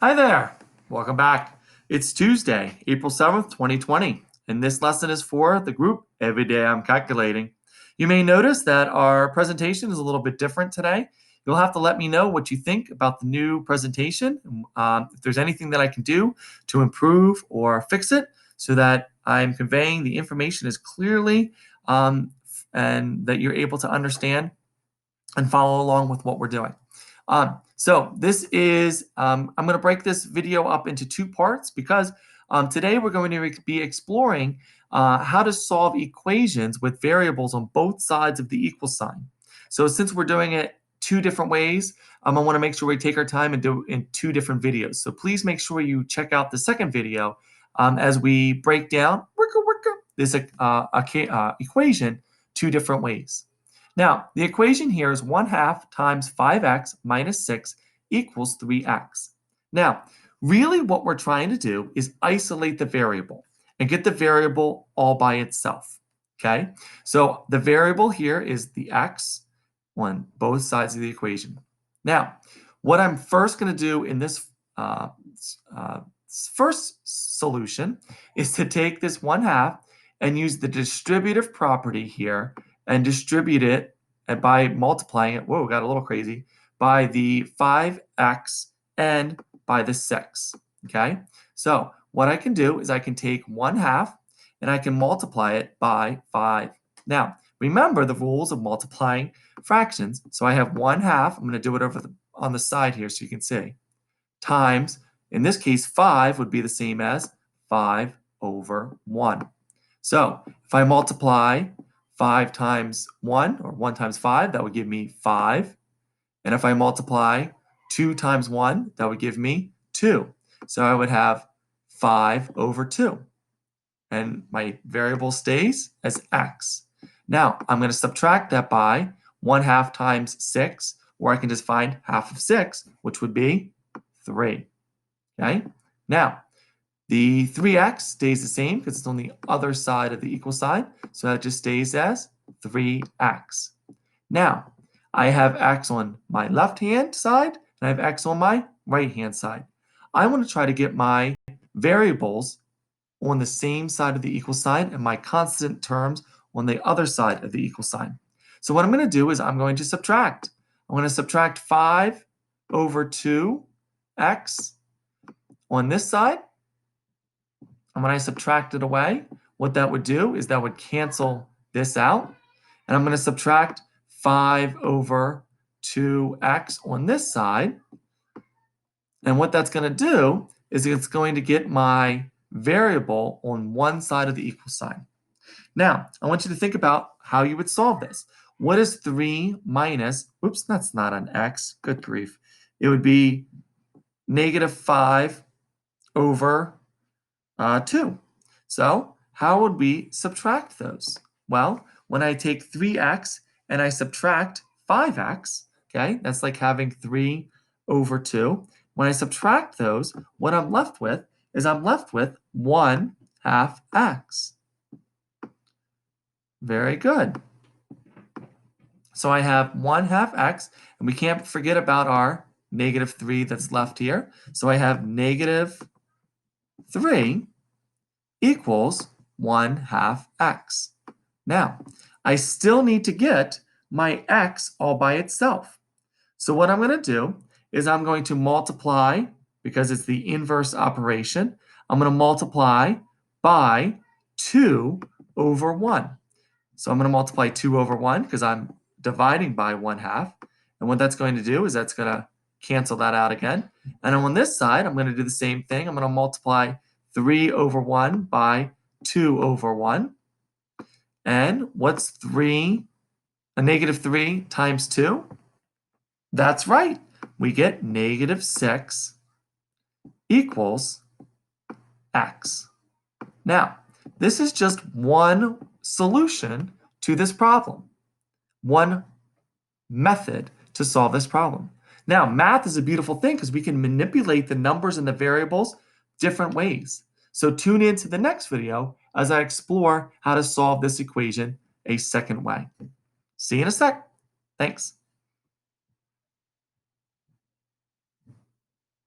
Hi there. Welcome back. It's Tuesday, April 7th, 2020, and this lesson is for the group Every Day I'm Calculating. You may notice that our presentation is a little bit different today. You'll have to let me know what you think about the new presentation, if there's anything that I can do to improve or fix it so that I'm conveying the information as clearly and that you're able to understand and follow along with what we're doing. So this is, I'm going to break this video up into two parts because today we're going to be exploring how to solve equations with variables on both sides of the equal sign. So since we're doing it two different ways, I want to make sure we take our time and do it in two different videos. So please make sure you check out the second video as we break down this equation two different ways. Now, the equation here is 1/2 times 5x minus 6 equals 3x. Now, really what we're trying to do is isolate the variable and get the variable all by itself, okay? So the variable here is the x on both sides of the equation. Now, what I'm first going to do in this first solution is to take this 1/2 and use the distributive property here and distribute it by multiplying it, whoa, got a little crazy, by the 5x and by the 6, okay? So what I can do is I can take 1/2 and I can multiply it by 5. Now, remember the rules of multiplying fractions. So I have 1/2, I'm going to do it over on the side here so you can see, times, in this case, 5 would be the same as 5/1. So if I multiply 5 times 1, or 1 times 5, that would give me 5. And if I multiply 2 times 1, that would give me 2. So I would have 5/2. And my variable stays as x. Now, I'm going to subtract that by 1/2 times 6, or I can just find half of 6, which would be 3. Okay? Now, the 3x stays the same because it's on the other side of the equal sign, so that just stays as 3x. Now, I have x on my left-hand side, and I have x on my right-hand side. I want to try to get my variables on the same side of the equal sign and my constant terms on the other side of the equal sign. So what I'm going to do is I'm going to subtract. I'm going to subtract 5/2x on this side. And when I subtract it away, what that would do is that would cancel this out. And I'm going to subtract 5/2x on this side. And what that's going to do is it's going to get my variable on one side of the equal sign. Now, I want you to think about how you would solve this. What is 3 minus, oops, that's not an x, good grief. It would be -5/2. So how would we subtract those? Well, when I take 3x and I subtract 5x, okay, that's like having 3/2. When I subtract those, what I'm left with is I'm left with 1/2 x. Very good. So I have 1/2 x, and we can't forget about our -3 that's left here. So I have -3 equals 1/2 x. Now, I still need to get my x all by itself. So what I'm going to do is I'm going to multiply, because it's the inverse operation, I'm going to multiply by 2/1. So I'm going to multiply 2/1 because I'm dividing by 1/2. And what that's going to do is that's going to cancel that out again. And on this side, I'm going to do the same thing. I'm going to multiply 3/1 by 2/1. And what's 3? A -3 times 2? That's right. We get -6 equals x. Now, this is just one solution to this problem, one method to solve this problem. Now, math is a beautiful thing because we can manipulate the numbers and the variables different ways. So tune in to the next video as I explore how to solve this equation a second way. See you in a sec. Thanks.